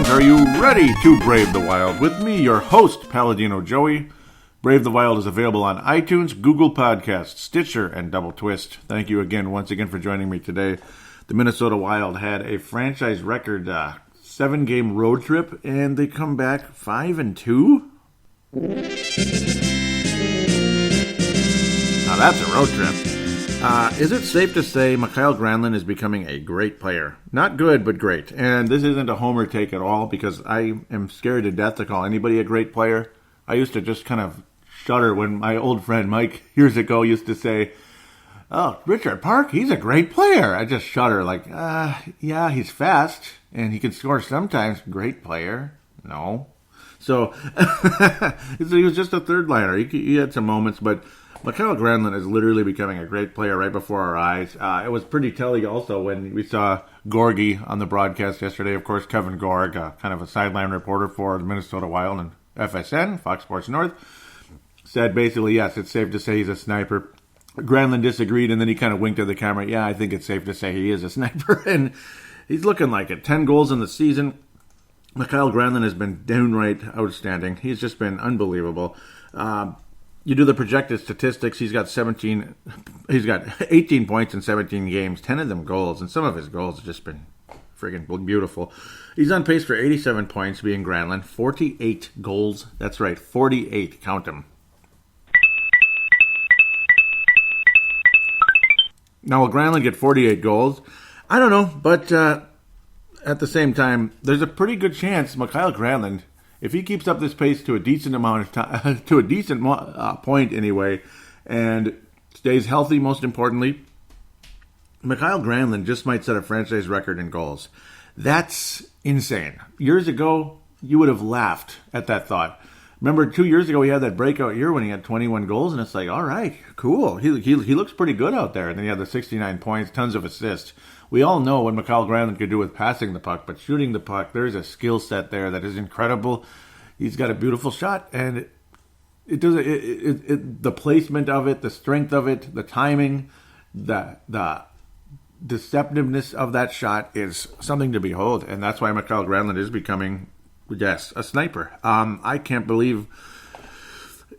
fans, are you ready to brave the wild? With me, your host, Paladino Joey. Brave the Wild is available on iTunes, Google Podcasts, Stitcher, and Double Twist. Thank you once again for joining me today. The Minnesota Wild had a franchise record 7-game road trip, and they come back 5-2. Now that's a road trip. Is it safe to say Mikael Granlund is becoming a great player? Not good, but great. And this isn't a homer take at all, because I am scared to death to call anybody a great player. I used to just kind of shudder when my old friend Mike years ago used to say, "Oh, Richard Park, he's a great player." I just shudder like, yeah, he's fast and he can score sometimes. Great player? No. So he was just a third liner. He had some moments, but Mikael Granlund is literally becoming a great player right before our eyes. It was pretty telling also when we saw Gorgie on the broadcast yesterday. Of course, Kevin Gorg, kind of a sideline reporter for the Minnesota Wild and FSN, Fox Sports North, said basically, yes, it's safe to say he's a sniper. Granlund disagreed, and then he kind of winked at the camera. Yeah, I think it's safe to say he is a sniper, and he's looking like it. 10 goals in the season. Mikael Granlund has been downright outstanding. He's just been unbelievable. You do the projected statistics. He's got 18 points in 17 games, 10 of them goals, and some of his goals have just been friggin' beautiful. He's on pace for 87 points, being Granlund, 48 goals. That's right, 48. Count them. Now, will Granlund get 48 goals? I don't know, but at the same time, there's a pretty good chance Mikael Granlund, if he keeps up this pace to a decent amount of time, to a decent point anyway, and stays healthy, most importantly, Mikael Granlund just might set a franchise record in goals. That's insane. Years ago, you would have laughed at that thought. Remember, 2 years ago, he had that breakout year when he had 21 goals, and it's like, all right, cool. He looks pretty good out there. And then he had the 69 points, tons of assists. We all know what Mikael Granlund could do with passing the puck, but shooting the puck, there's a skill set there that is incredible. He's got a beautiful shot, and the placement of it, the strength of it, the timing, the deceptiveness of that shot is something to behold, and that's why Mikael Granlund is becoming, yes, a sniper. I can't believe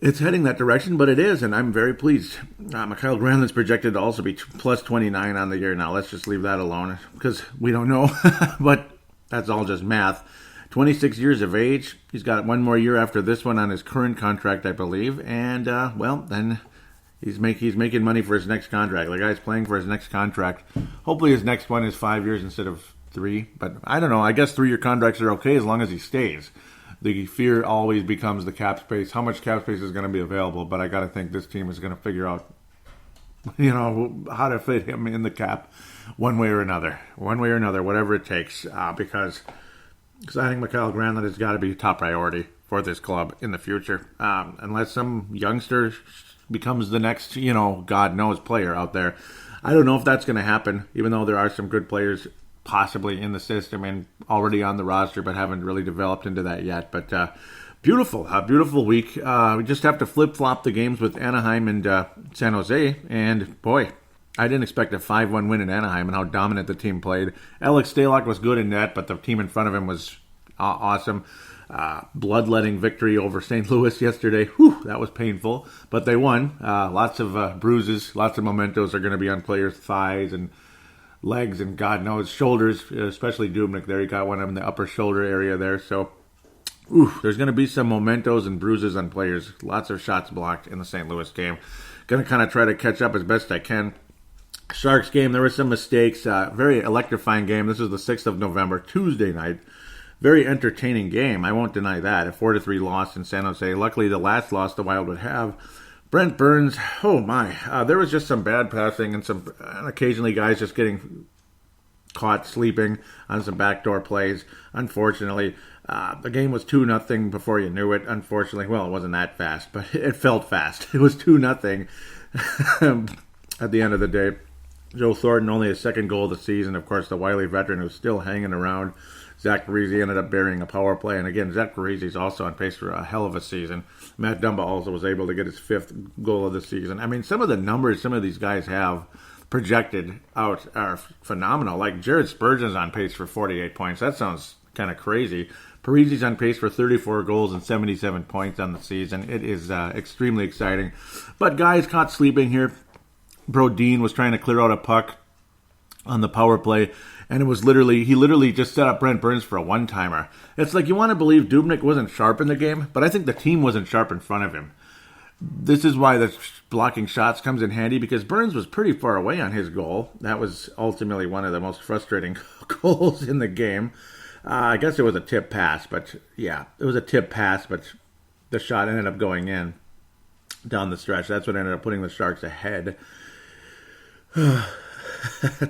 it's heading that direction, but it is, and I'm very pleased. Mikael Granlund's projected to also be plus 29 on the year. Now, let's just leave that alone, because we don't know, but that's all just math. 26 years of age. He's got one more year after this one on his current contract, I believe, and, then he's making money for his next contract. The guy's playing for his next contract. Hopefully his next one is 5 years instead of 3, but I don't know. I guess 3-year contracts are okay as long as he stays. The fear always becomes the cap space. How much cap space is going to be available? But I got to think this team is going to figure out, how to fit him in the cap one way or another, whatever it takes. Because I think Mikael Granlund has got to be top priority for this club in the future. Unless some youngster becomes the next, God knows player out there. I don't know if that's going to happen, even though there are some good players possibly in the system and already on the roster, but haven't really developed into that yet. But a beautiful week. We just have to flip-flop the games with Anaheim and San Jose. And, boy, I didn't expect a 5-1 win in Anaheim and how dominant the team played. Alex Stalock was good in net, but the team in front of him was awesome. Bloodletting victory over St. Louis yesterday. Whew, that was painful, but they won. Lots of bruises, lots of mementos are going to be on players' thighs and legs and God knows shoulders, especially Dubnyk there. He got one in the upper shoulder area there. So there's going to be some mementos and bruises on players. Lots of shots blocked in the St. Louis game. Going to kind of try to catch up as best I can. Sharks game, there were some mistakes. Very electrifying game. This is the 6th of November, Tuesday night. Very entertaining game. I won't deny that. A 4-3 loss in San Jose. Luckily, the last loss the Wild would have. Brent Burns, oh my. There was just some bad passing and occasionally guys just getting caught sleeping on some backdoor plays. Unfortunately, the game was 2-0 before you knew it. Unfortunately, well, it wasn't that fast, but it felt fast. It was 2-0 at the end of the day. Joe Thornton, only his second goal of the season. Of course, the wily veteran who's still hanging around. Zach Parise ended up burying a power play. And again, Zach Parise is also on pace for a hell of a season. Matt Dumba also was able to get his 5th goal of the season. I mean, some of the numbers some of these guys have projected out are phenomenal. Like Jared Spurgeon's on pace for 48 points. That sounds kind of crazy. Parisi's on pace for 34 goals and 77 points on the season. It is extremely exciting. But guys caught sleeping here. Brodin was trying to clear out a puck on the power play, and he literally just set up Brent Burns for a one-timer. It's like you want to believe Dubnyk wasn't sharp in the game, but I think the team wasn't sharp in front of him. This is why the blocking shots comes in handy, because Burns was pretty far away on his goal. That was ultimately one of the most frustrating goals in the game. I guess it was a tip pass, but yeah, it was a tip pass, but the shot ended up going in down the stretch. That's what ended up putting the Sharks ahead.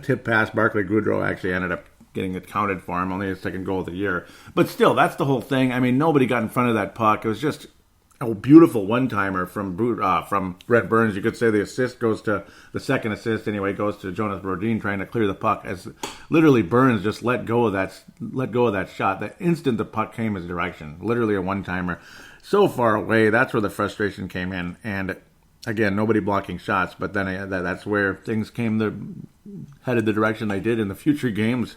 Tip pass, Barclay Goodrow actually ended up getting it counted for him, only his second goal of the year. But still, that's the whole thing. I mean, nobody got in front of that puck. It was just a beautiful one-timer from Brent Burns. You could say the second assist anyway, goes to Jonas Brodin trying to clear the puck, as literally Burns just let go of that shot. The instant the puck came his direction, literally a one-timer. So far away, that's where the frustration came in. And again, nobody blocking shots, but then that's where things headed the direction they did in the future games.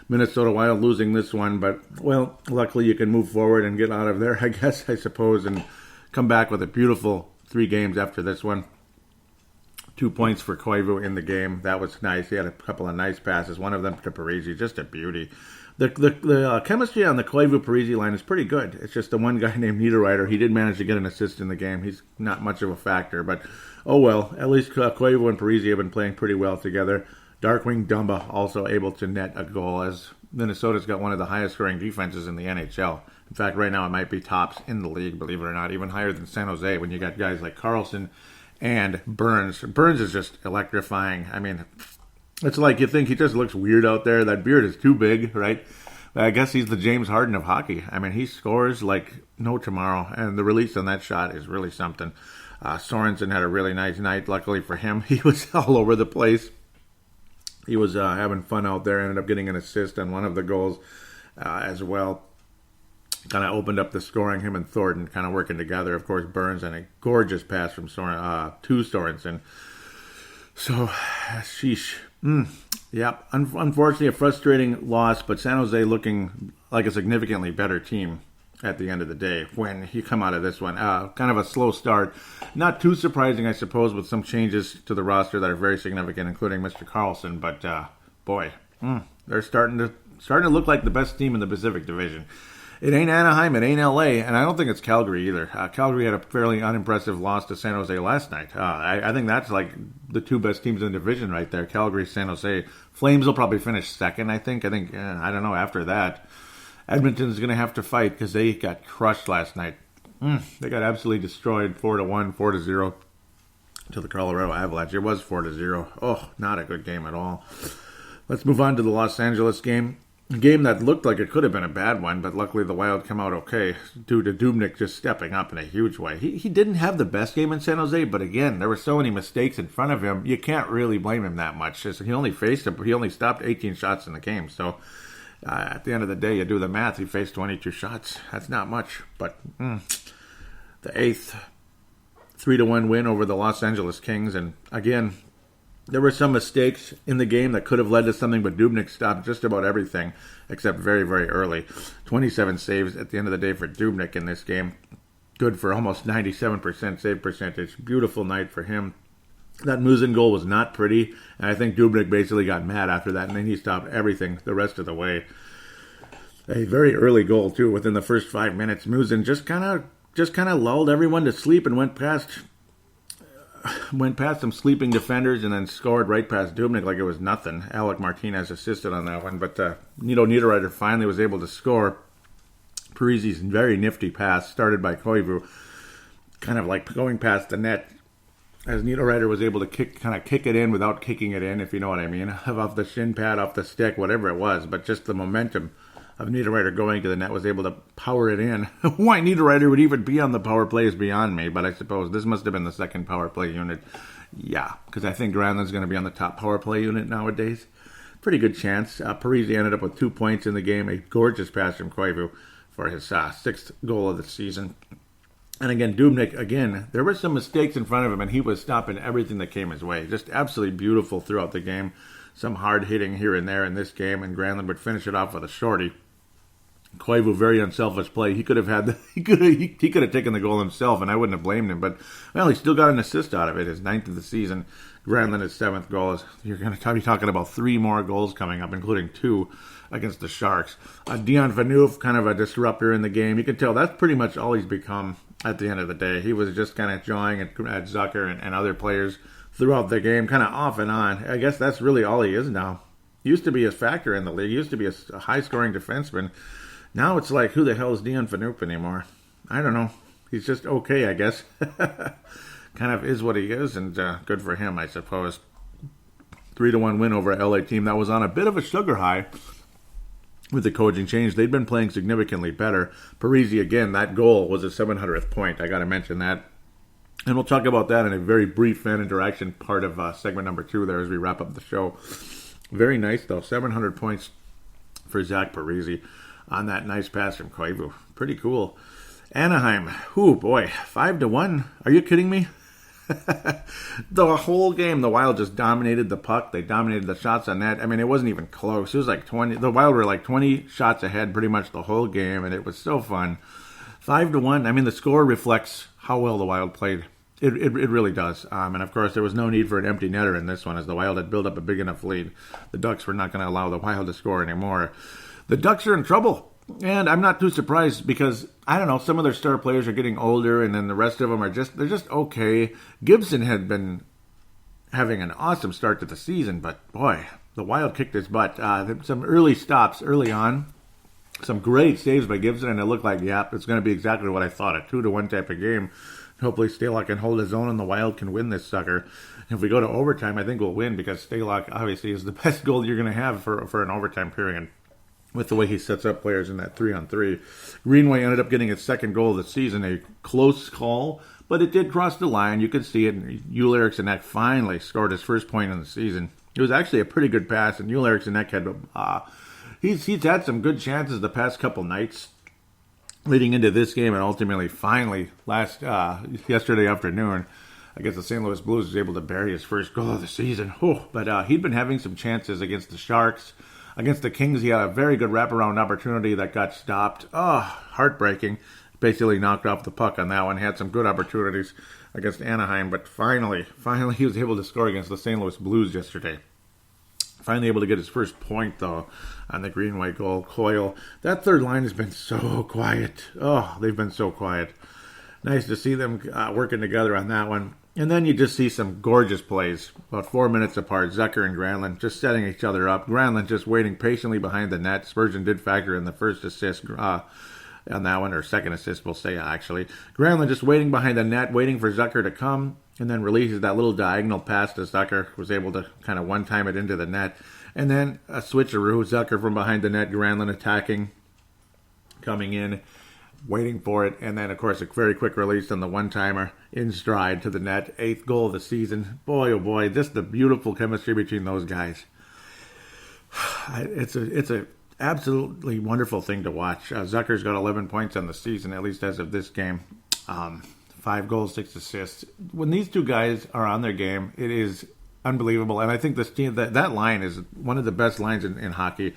Minnesota Wild losing this one, but, well, luckily you can move forward and get out of there, I suppose, and come back with a beautiful 3 games after this one. 2 points for Koivu in the game. That was nice. He had a couple of nice passes, one of them to Parisi, just a beauty. The chemistry on the Koivu-Parisi line is pretty good. It's just the one guy named Niederreiter. He did manage to get an assist in the game. He's not much of a factor, but oh well. At least Koivu and Parisi have been playing pretty well together. Darkwing Dumba also able to net a goal, as Minnesota's got one of the highest scoring defenses in the NHL. In fact, right now it might be tops in the league, believe it or not, even higher than San Jose when you got guys like Carlson and Burns. Burns is just electrifying. I mean, it's like you think he just looks weird out there. That beard is too big, right? I guess he's the James Harden of hockey. I mean, he scores like no tomorrow, and the release on that shot is really something. Sorensen had a really nice night. Luckily for him, he was all over the place. He was having fun out there, ended up getting an assist on one of the goals as well. Kind of opened up the scoring, him and Thornton kind of working together. Of course, Burns, and a gorgeous pass from to Sorensen. So, sheesh. Yeah, unfortunately a frustrating loss, but San Jose looking like a significantly better team at the end of the day when you come out of this one. Kind of a slow start. Not too surprising, I suppose, with some changes to the roster that are very significant, including Mr. Carlson. But, boy, they're starting to look like the best team in the Pacific Division. It ain't Anaheim, it ain't LA, and I don't think it's Calgary either. Calgary had a fairly unimpressive loss to San Jose last night. I think that's like the 2 best teams in the division right there, Calgary, San Jose. Flames will probably finish second, I think. I don't know, after that. Edmonton's going to have to fight because they got crushed last night. They got absolutely destroyed, 4-1, 4-0 to the Colorado Avalanche. It was 4-0. Oh, not a good game at all. Let's move on to the Los Angeles game. A game that looked like it could have been a bad one, but luckily the Wild come out okay due to Dubnyk just stepping up in a huge way. He didn't have the best game in San Jose, but again, there were so many mistakes in front of him, you can't really blame him that much. He only stopped 18 shots in the game, so at the end of the day, you do the math, he faced 22 shots. That's not much, but the 8th 3-1 win over the Los Angeles Kings, and again, there were some mistakes in the game that could have led to something, but Dubnyk stopped just about everything except very, very early. 27 saves at the end of the day for Dubnyk in this game. Good for almost 97% save percentage. Beautiful night for him. That Muzzin goal was not pretty, and I think Dubnyk basically got mad after that, and then he stopped everything the rest of the way. A very early goal, too, within the first 5 minutes. Muzzin just kind of lulled everyone to sleep and went past some sleeping defenders and then scored right past Dubnyk like it was nothing. Alec Martinez assisted on that one, but Niederreiter finally was able to score. Parisi's very nifty pass, started by Koivu, kind of like going past the net, as Niederreiter was able to kick it in without kicking it in, if you know what I mean, off the shin pad, off the stick, whatever it was, but just the momentum of Niederreiter going to the net was able to power it in. Why Niederreiter would even be on the power play is beyond me, but I suppose this must have been the second power play unit. Yeah, because I think Granlund's going to be on the top power play unit nowadays. Pretty good chance. Parisi ended up with 2 points in the game, a gorgeous pass from Koivu for his 6th goal of the season. And again, Dubnyk, there were some mistakes in front of him, and he was stopping everything that came his way. Just absolutely beautiful throughout the game. Some hard hitting here and there in this game, and Granlund would finish it off with a shorty. Koivu, very unselfish play. He could have had he could have taken the goal himself, and I wouldn't have blamed him. But well, he still got an assist out of it. His 9th of the season. Granlund, his 7th goal. You're going to be talking about 3 more goals coming up, including 2 against the Sharks. Dion Phaneuf, kind of a disruptor in the game. You can tell that's pretty much all he's become at the end of the day. He was just kind of jawing at Zucker and other players throughout the game, kind of off and on. I guess that's really all he is now. He used to be a factor in the league. He used to be a high-scoring defenseman. Now it's like, who the hell is Dion Phaneuf anymore? I don't know. He's just okay, I guess. Kind of is what he is, and good for him, I suppose. 3-1 win over a LA team that was on a bit of a sugar high with the coaching change. They'd been playing significantly better. Parise, again, that goal was a 700th point. I got to mention that. And we'll talk about that in a very brief fan interaction part of segment number 2 there as we wrap up the show. Very nice, though. 700 points for Zach Parise on that nice pass from Koivu. Pretty cool. Anaheim. Ooh, boy. 5-1. Are you kidding me? The whole game, the Wild just dominated the puck. They dominated the shots on net. I mean, it wasn't even close. It was like 20. The Wild were like 20 shots ahead pretty much the whole game, and it was so fun. 5-1. I mean, the score reflects how well the Wild played. It really does. And, of course, there was no need for an empty netter in this one as the Wild had built up a big enough lead. The Ducks were not going to allow the Wild to score anymore. The Ducks are in trouble. And I'm not too surprised because, I don't know, some of their star players are getting older and then the rest of them they're just okay. Gibson had been having an awesome start to the season, but boy, the Wild kicked his butt. Some early stops early on. Some great saves by Gibson, and it looked like, it's going to be exactly what I thought, a 2-1 type of game. Hopefully Stalock can hold his own and the Wild can win this sucker. If we go to overtime, I think we'll win because Stalock obviously is the best goal you're going to have for an overtime period with the way he sets up players in that 3-on-3. Greenway ended up getting his 2nd goal of the season, a close call, but it did cross the line. You could see it. Yul Eriksson finally scored his first point in the season. It was actually a pretty good pass, and Yul Eriksson had he's had some good chances the past couple nights leading into this game, and ultimately, finally, yesterday afternoon, I guess the St. Louis Blues was able to bury his first goal of the season. But he'd been having some chances against the Sharks. Against the Kings, he had a very good wraparound opportunity that got stopped. Heartbreaking. Basically knocked off the puck on that one. He had some good opportunities against Anaheim, but finally he was able to score against the St. Louis Blues yesterday. Finally able to get his first point, though, on the Greenway goal. Coyle. That third line has been so quiet. They've been so quiet. Nice to see them working together on that one. And then you just see some gorgeous plays, about 4 minutes apart. Zucker and Granlund just setting each other up. Granlund just waiting patiently behind the net. Spurgeon did factor in the first assist on that one, or second assist, we'll say, actually. Granlund just waiting behind the net, waiting for Zucker to come, and then releases that little diagonal pass to Zucker. Was able to kind of one-time it into the net. And then a switcheroo, Zucker from behind the net, Granlund attacking, coming in, waiting for it, and then, of course, a very quick release on the one-timer in stride to the net. 8th goal of the season. Boy, oh boy, just the beautiful chemistry between those guys. It's a absolutely wonderful thing to watch. Zucker's got 11 points on the season, at least as of this game. 5 goals, 6 assists. When these two guys are on their game, it is unbelievable, and I think this team, that line is one of the best lines in hockey.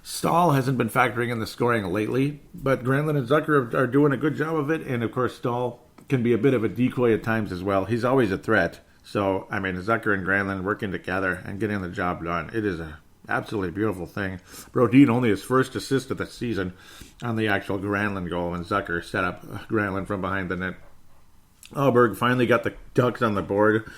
Stahl hasn't been factoring in the scoring lately, but Granlund and Zucker are doing a good job of it, and of course Stahl can be a bit of a decoy at times as well. He's always a threat. So, I mean, Zucker and Granlund working together and getting the job done. It is a absolutely beautiful thing. Brodin only his first assist of the season on the actual Granlund goal, and Zucker set up Granlund from behind the net. Alberg finally got the Ducks on the board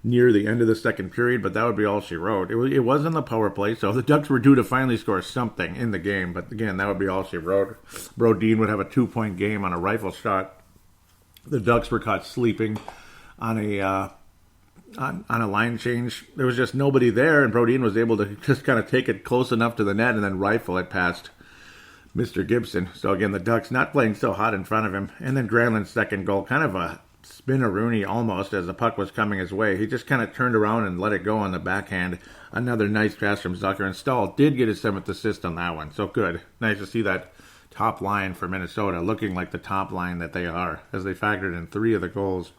near the end of the second period, but that would be all she wrote. It wasn't the power play, so the Ducks were due to finally score something in the game, but again, that would be all she wrote. Brodin would have a 2-point game on a rifle shot. The Ducks were caught sleeping on a line change. There was just nobody there, and Brodin was able to just kind of take it close enough to the net and then rifle it past Mr. Gibson. So again, the Ducks not playing so hot in front of him. And then Granlund's second goal, kind of a spin-a-rooney almost as the puck was coming his way. He just kind of turned around and let it go on the backhand. Another nice pass from Zucker, and Stahl did get his 7th assist on that one. So good. Nice to see that top line for Minnesota looking like the top line that they are, as they factored in 3 of the goals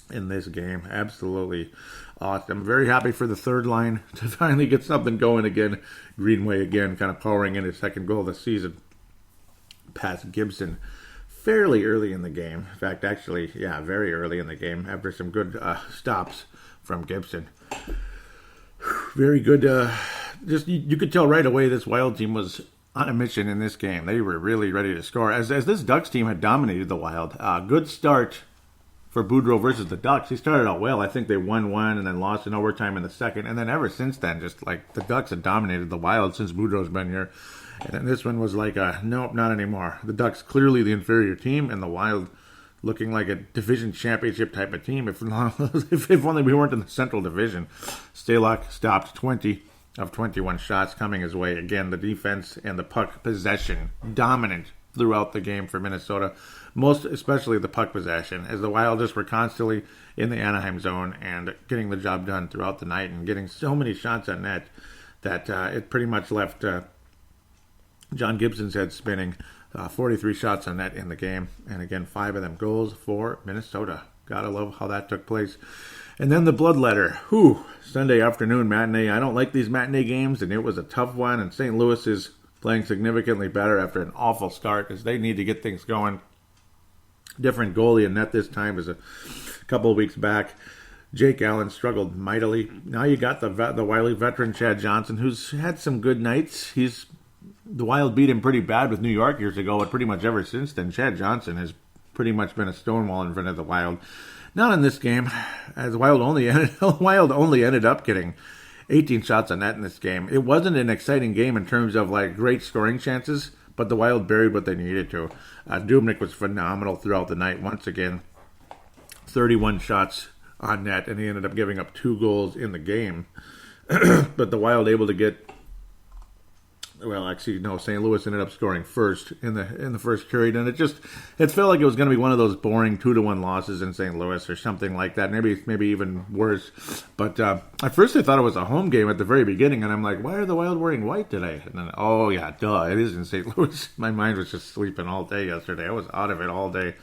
in this game. Absolutely awesome. I'm very happy for the third line to finally get something going again. Greenway again kind of powering in his second goal of the season. past Gibson fairly early in the game. In fact, actually, yeah, very early in the game after some good stops from Gibson. Very good. Just you could tell right away this Wild team was on a mission in this game. They were really ready to score. As this Ducks team had dominated the Wild. Good start for Boudreaux versus the Ducks. He started out well. I think they won one and then lost in overtime in the second. And then ever since then, just like the Ducks had dominated the Wild since Boudreaux's been here. And then this one was like, nope, not anymore. The Ducks clearly the inferior team, and the Wild looking like a division championship type of team. If only we weren't in the Central Division. Stalock stopped 20 of 21 shots coming his way. Again, the defense and the puck possession dominant throughout the game for Minnesota. Most especially the puck possession, as the Wild just were constantly in the Anaheim zone and getting the job done throughout the night and getting so many shots on net that it pretty much left John Gibson's head spinning. 43 shots on net in the game, and again, 5 of them goals for Minnesota. Gotta love how that took place. And then the bloodletter. Sunday afternoon matinee. I don't like these matinee games, and it was a tough one, and St. Louis is playing significantly better after an awful start, as they need to get things going. Different goalie in net this time as a couple of weeks back. Jake Allen struggled mightily. Now you got the wily veteran Chad Johnson, who's had some good nights. The Wild beat him pretty bad with New York years ago, and pretty much ever since then, Chad Johnson has pretty much been a stonewall in front of the Wild. Not in this game, as the Wild only ended up getting 18 shots on net in this game. It wasn't an exciting game in terms of like great scoring chances, but the Wild buried what they needed to. Dubnyk was phenomenal throughout the night once again. 31 shots on net, and he ended up giving up 2 goals in the game. But the Wild able to get. Well, actually, no. St. Louis ended up scoring first in the first period, and it felt like it was going to be one of those boring 2-1 losses in St. Louis or something like that. Maybe even worse. But at first, I thought it was a home game at the very beginning, and I'm like, why are the Wild wearing white today? And then, oh yeah, duh, it is in St. Louis. My mind was just sleeping all day yesterday. I was out of it all day,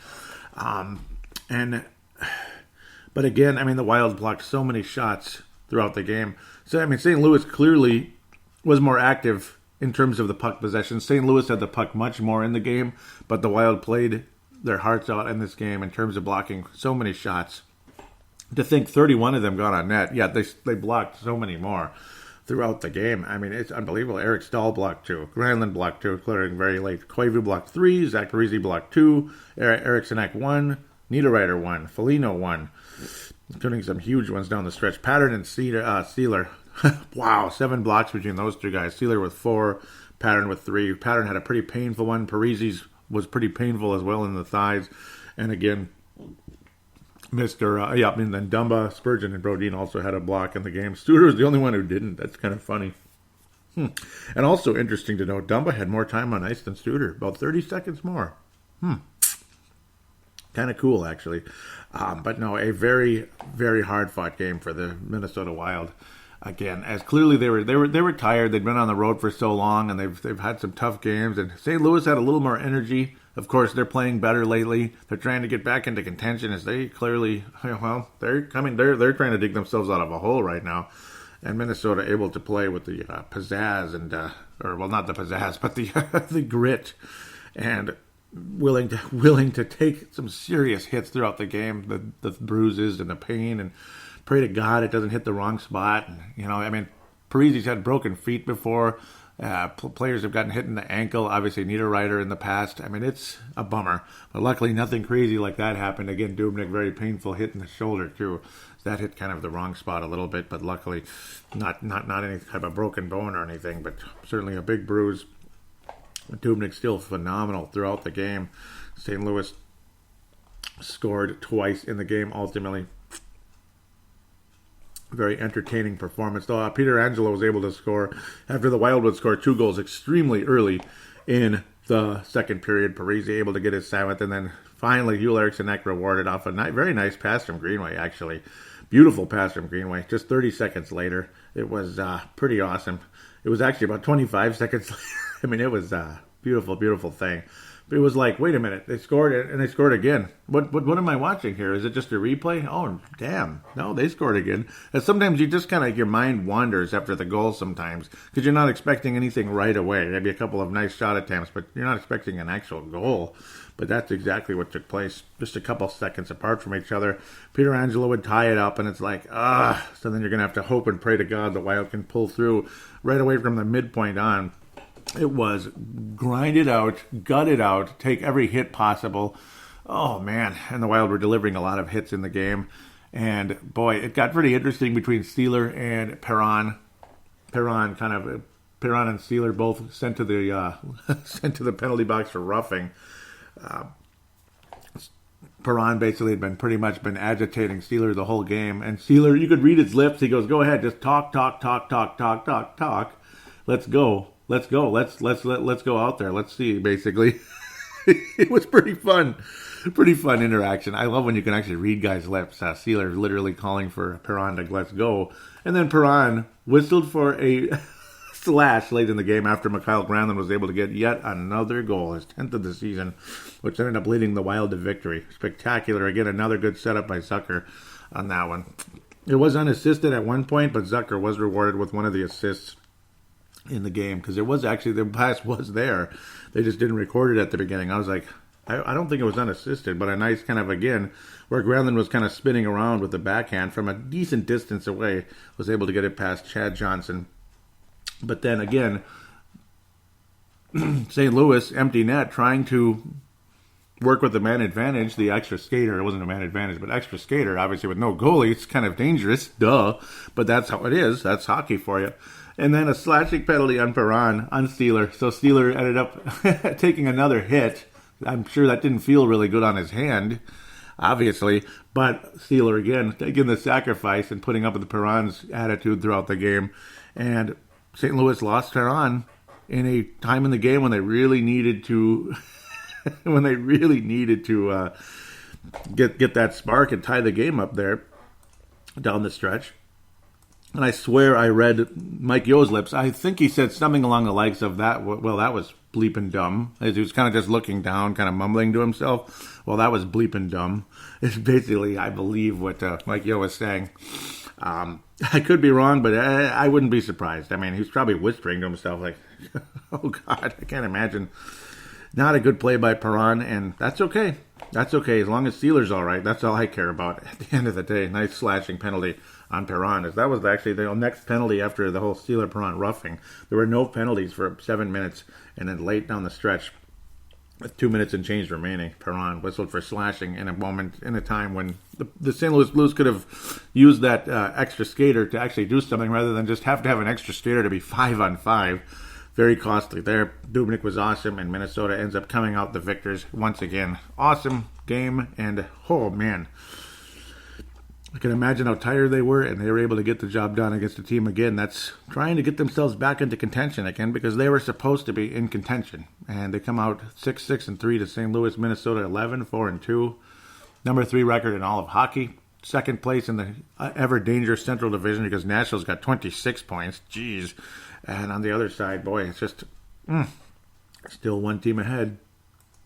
but again, I mean, the Wild blocked so many shots throughout the game. So I mean, St. Louis clearly was more active in terms of the puck possession. St. Louis had the puck much more in the game, but the Wild played their hearts out in this game in terms of blocking so many shots. To think 31 of them got on net, yeah, they blocked so many more throughout the game. I mean, it's unbelievable. Eric Stahl blocked 2. Granlund blocked 2, clearing very late. Koivu blocked 3. Zach Parise blocked 2. Eriksson Ek 1. Niederreiter 1. Foligno 1. Including some huge ones down the stretch. Pattern and Steeler. Wow, 7 blocks between those 2 guys. Steeler with 4, Pattern with 3. Pattern had a pretty painful one. Parise's was pretty painful as well in the thighs. And again, and then Dumba, Spurgeon, and Brodin also had a block in the game. Studer was the only one who didn't. That's kind of funny. And also interesting to note, Dumba had more time on ice than Studer, about 30 seconds more. Kind of cool, actually. But no, a very, very hard-fought game for the Minnesota Wild. Again, as clearly they were tired. They'd been on the road for so long, and they've had some tough games. And St. Louis had a little more energy. Of course, they're playing better lately. They're trying to get back into contention, as they clearly, they're coming. They're trying to dig themselves out of a hole right now. And Minnesota able to play with the pizzazz and, not the pizzazz, but the the grit, and willing to take some serious hits throughout the game. The bruises and the pain, and pray to God it doesn't hit the wrong spot. And, Parise's had broken feet before. Players have gotten hit in the ankle. Obviously, Niederreiter in the past. I mean, it's a bummer. But luckily, nothing crazy like that happened. Again, Dubnyk, very painful hit in the shoulder, too. That hit kind of the wrong spot a little bit, but luckily not any type of broken bone or anything, but certainly a big bruise. Dubnyk still phenomenal throughout the game. St. Louis scored twice in the game, ultimately. Very entertaining performance. Though Peter Angelo was able to score after the Wild would score 2 goals extremely early in the second period. Parise able to get his 7th, and then finally Joel Eriksson Ek rewarded off a very nice pass from Greenway, actually. Beautiful pass from Greenway. Just 30 seconds later. It was pretty awesome. It was actually about 25 seconds later. I mean, it was a beautiful, beautiful thing. It was like, wait a minute, they scored it and they scored again. What am I watching here? Is it just a replay? Oh, damn. No, they scored again. And sometimes you just kind of, your mind wanders after the goal sometimes because you're not expecting anything right away. Maybe a couple of nice shot attempts, but you're not expecting an actual goal. But that's exactly what took place. Just a couple seconds apart from each other. Peter Angelo would tie it up, and it's like, so then you're going to have to hope and pray to God the Wild can pull through right away from the midpoint on. It was grind it out, gut it out, take every hit possible. Oh, man. And the Wild were delivering a lot of hits in the game. And, boy, it got pretty interesting between Steeler and Perron. Perron and Steeler both sent to the penalty box for roughing. Perron basically had been agitating Steeler the whole game. And Steeler, you could read his lips. He goes, go ahead, just talk. Let's go. Let's go out there. Let's see, basically. It was pretty fun. Pretty fun interaction. I love when you can actually read guys' lips. Steeler literally calling for Perron to let's go. And then Perron whistled for a slash late in the game after Mikael Granlund was able to get yet another goal, his 10th of the season, which ended up leading the Wild to victory. Spectacular. Again, another good setup by Zucker on that one. It was unassisted at one point, but Zucker was rewarded with one of the assists in the game because it was actually, the pass was there. They just didn't record it at the beginning. I was like, I don't think it was unassisted, but a nice kind of, again, where Granlund was kind of spinning around with the backhand from a decent distance away, was able to get it past Chad Johnson. But then again, St. Louis, empty net, trying to work with the man advantage, the extra skater. It wasn't a man advantage, but extra skater, obviously with no goalie. It's kind of dangerous, duh. But that's how it is. That's hockey for you. And then a slashing penalty on Perron, on Steeler. So Steeler ended up taking another hit. I'm sure that didn't feel really good on his hand, obviously. But Steeler, again, taking the sacrifice and putting up with the Perron's attitude throughout the game. And St. Louis lost Perron in a time in the game when they really needed to get that spark and tie the game up there down the stretch. And I swear I read Mike Yo's lips. I think he said something along the likes of that. Well, that was bleeping dumb. He was kind of just looking down, kind of mumbling to himself. Well, that was bleeping dumb. It's basically, I believe, what Mike Yo was saying. I could be wrong, but I wouldn't be surprised. I mean, he's probably whispering to himself like, oh, God, I can't imagine. Not a good play by Perron, and that's okay. That's okay. As long as Steeler's all right, that's all I care about at the end of the day. Nice slashing penalty on Perron. That was actually the next penalty after the whole Steeler-Perron roughing. There were no penalties for 7 minutes, and then late down the stretch, with 2 minutes and change remaining, Perron whistled for slashing in a time when the St. Louis Blues could have used that extra skater to actually do something rather than just have to have an extra skater to be 5-on-5. Very costly there. Dubnyk was awesome, and Minnesota ends up coming out the victors once again. Awesome game, and oh man, I can imagine how tired they were, and they were able to get the job done against the team again that's trying to get themselves back into contention again because they were supposed to be in contention. And they come out 6-6-3 to St. Louis, Minnesota 11-4-2. Number 3 record in all of hockey. Second place in the ever-dangerous Central Division because Nashville's got 26 points. Jeez. And on the other side, boy, it's just still one team ahead.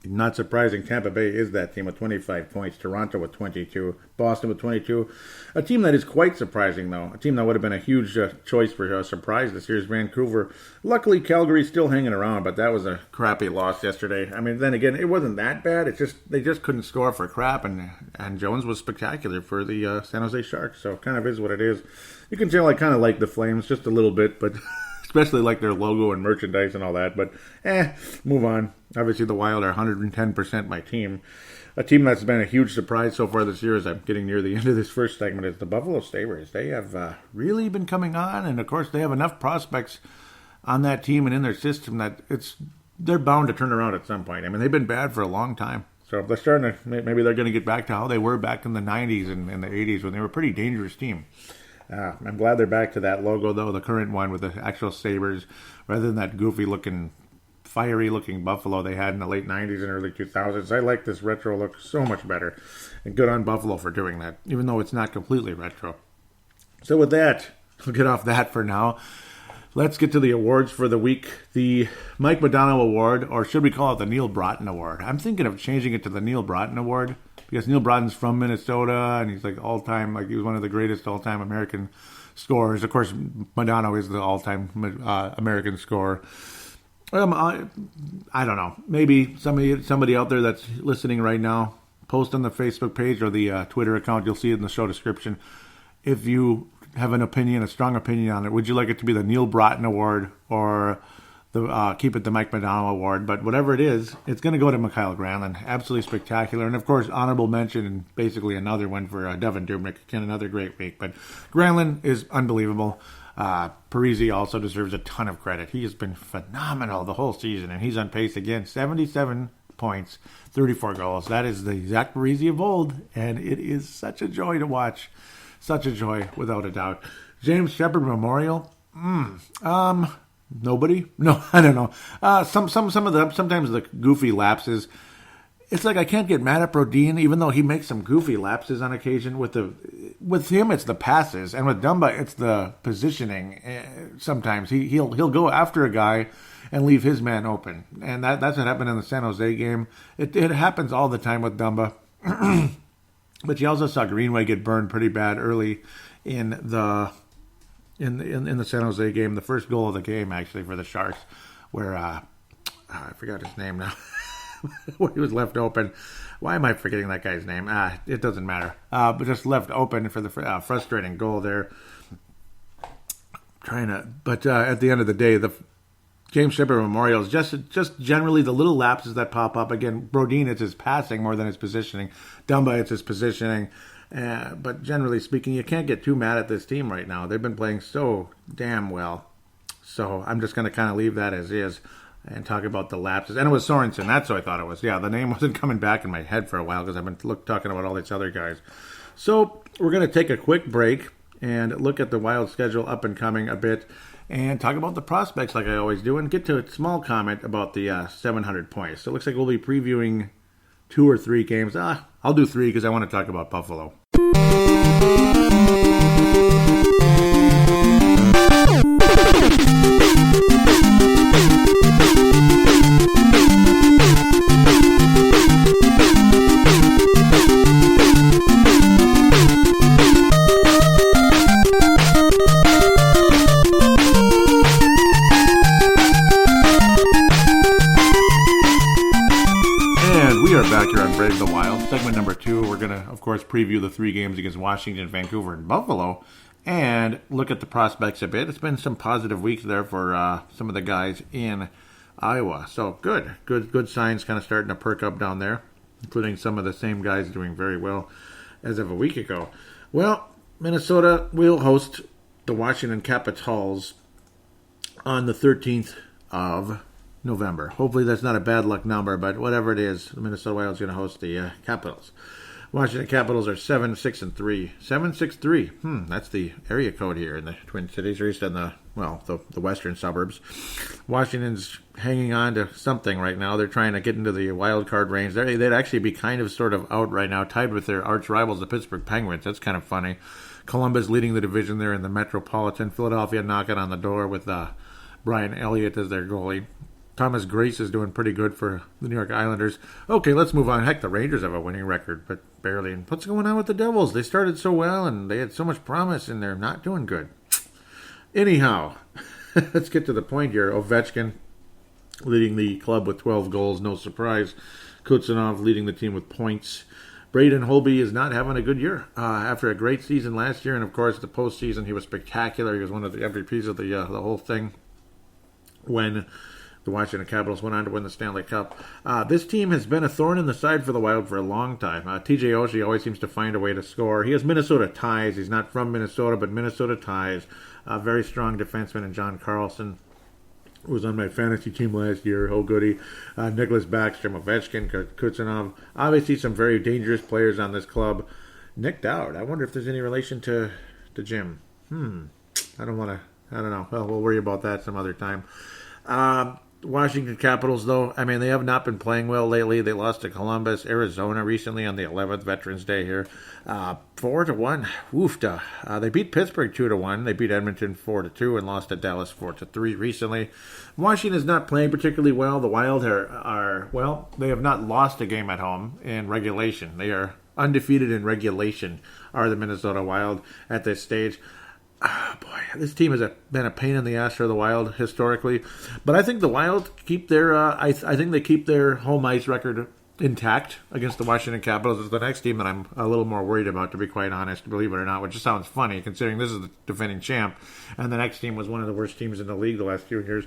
Not surprising, Tampa Bay is that team with 25 points. Toronto with 22. Boston with 22. A team that is quite surprising, though. A team that would have been a huge choice for a surprise this year is Vancouver. Luckily, Calgary's still hanging around, but that was a crappy loss yesterday. I mean, then again, it wasn't that bad. It's just they just couldn't score for crap, and Jones was spectacular for the San Jose Sharks. So it kind of is what it is. You can tell I kind of like the Flames just a little bit, but especially like their logo and merchandise and all that. But move on. Obviously, the Wild are 110% my team. A team that's been a huge surprise so far this year as I'm getting near the end of this first segment is the Buffalo Sabres. They have really been coming on, and of course they have enough prospects on that team and in their system that they're bound to turn around at some point. I mean, they've been bad for a long time. So they're starting to, maybe they're going to get back to how they were back in the 90s and in the 80s when they were a pretty dangerous team. I'm glad they're back to that logo, though, the current one with the actual Sabres, rather than that goofy-looking, fiery-looking Buffalo they had in the late 90s and early 2000s. I like this retro look so much better, and good on Buffalo for doing that, even though it's not completely retro. So with that, we'll get off that for now. Let's get to the awards for the week. The Mike Modano Award, or should we call it the Neil Broughton Award? I'm thinking of changing it to the Neil Broughton Award because Neil Broughton's from Minnesota and he's like all-time, like he was one of the greatest all-time American scorers. Of course, Modano is the all-time American scorer. I don't know. Maybe somebody out there that's listening right now, post on the Facebook page or the Twitter account. You'll see it in the show description. If you have an opinion, a strong opinion on it, would you like it to be the Neil Broughton Award or keep it the Mike Modano Award? But whatever it is, it's going to go to Mikael Granlund. Absolutely spectacular. And of course, honorable mention and basically another one for Devin Dubnyk. Again, another great week. But Granlund is unbelievable. Parise also deserves a ton of credit. He has been phenomenal the whole season, and he's on pace again. 77 points, 34 goals. That is the Zach Parise of old, and it is such a joy to watch. Such a joy, without a doubt. James Shepherd Memorial. Nobody? No, I don't know. Sometimes the goofy lapses. It's like I can't get mad at Brodin, even though he makes some goofy lapses on occasion. With him, it's the passes, and with Dumba, it's the positioning. Sometimes he'll go after a guy and leave his man open, and that's what happened in the San Jose game. It happens all the time with Dumba. But you also saw Greenway get burned pretty bad early in the San Jose game, the first goal of the game actually for the Sharks, where I forgot his name now, where he was left open. Why am I forgetting that guy's name? It doesn't matter. But just left open for the frustrating goal there. But at the end of the day, the James Shepherd Memorial is just generally the little lapses that pop up. Again, Brodin, it's his passing more than his positioning. Dumba, it's his positioning. But generally speaking, you can't get too mad at this team right now. They've been playing so damn well. So I'm just going to kind of leave that as is and talk about the lapses. And it was Sorensen. That's who I thought it was. Yeah, the name wasn't coming back in my head for a while because I've been talking about all these other guys. So we're going to take a quick break and look at the Wild schedule up and coming a bit. And talk about the prospects like I always do, and get to a small comment about the 700 points. So it looks like we'll be previewing 2 or 3 games. I'll do 3 because I want to talk about Buffalo. Back here on Brave the Wild, segment number 2. We're going to, of course, preview the 3 games against Washington, Vancouver, and Buffalo, and look at the prospects a bit. It's been some positive weeks there for some of the guys in Iowa. So good signs kind of starting to perk up down there, including some of the same guys doing very well as of a week ago. Well, Minnesota will host the Washington Capitals on the 13th of November. Hopefully that's not a bad luck number, but whatever it is, the Minnesota Wild's going to host the Capitals. Washington Capitals are 7-6-3. 7-6-3. That's the area code here in the Twin Cities, or at least in the western suburbs. Washington's hanging on to something right now. They're trying to get into the wild card range. They'd actually be kind of sort of out right now, tied with their arch rivals, the Pittsburgh Penguins. That's kind of funny. Columbus leading the division there in the Metropolitan. Philadelphia knocking on the door with Brian Elliott as their goalie. Thomas Grace is doing pretty good for the New York Islanders. Okay, let's move on. Heck, the Rangers have a winning record, but barely. And what's going on with the Devils? They started so well, and they had so much promise, and they're not doing good. Anyhow, let's get to the point here. Ovechkin leading the club with 12 goals, no surprise. Kuznetsov leading the team with points. Braden Holtby is not having a good year. After a great season last year, and of course the postseason, he was spectacular. He was one of the MVPs of the whole thing when the Washington Capitals went on to win the Stanley Cup. This team has been a thorn in the side for the Wild for a long time. TJ Oshie always seems to find a way to score. He has Minnesota ties. He's not from Minnesota, but Minnesota ties. Very strong defenseman in John Carlson, who was on my fantasy team last year. Oh, goody. Nicholas Backstrom, Ovechkin, Kuznetsov. Obviously some very dangerous players on this club. Nick Dowd. I wonder if there's any relation to Jim. I don't know. Well, we'll worry about that some other time. Washington Capitals, though, I mean, they have not been playing well lately. They lost to Columbus, Arizona recently on the 11th, Veterans Day here. 4-1. Woofda. They beat Pittsburgh 2-1. They beat Edmonton 4-2 and lost to Dallas 4-3 recently. Washington is not playing particularly well. The Wild well, they have not lost a game at home in regulation. They are undefeated in regulation, are the Minnesota Wild at this stage. Boy, this team has been a pain in the ass for the Wild historically, but I think the Wild keep their. I think they keep their home ice record intact against the Washington Capitals. It's the next team that I'm a little more worried about, to be quite honest, believe it or not, which just sounds funny considering this is the defending champ, and the next team was one of the worst teams in the league the last few years.